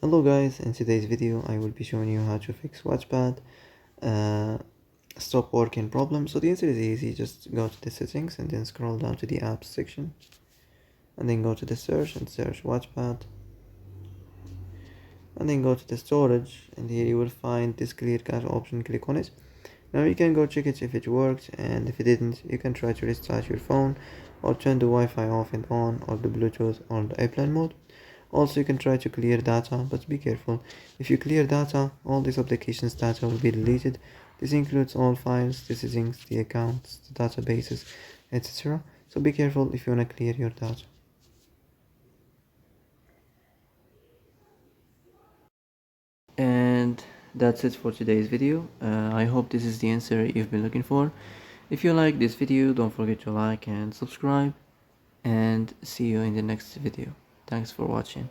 Hello guys, in today's video I will be showing you how to fix Wattpad stop working problem. So the answer is easy. Just go to the settings and then scroll down to the apps section and then go to the search and search Wattpad and then go to the storage, and here you will find this clear cache option. Click on it. Now you can go check it if it worked, and if it didn't you can try to restart your phone or turn the Wi-Fi off and on, or the Bluetooth or the airplane mode. Also, you can try to clear data, but be careful. If you clear data, all these applications data will be deleted. This includes all files, the settings, the accounts, the databases, etc. So be careful if you want to clear your data. And that's it for today's video. I hope this is the answer you've been looking for. If you like this video, don't forget to like and subscribe, and see you in the next video. Thanks for watching.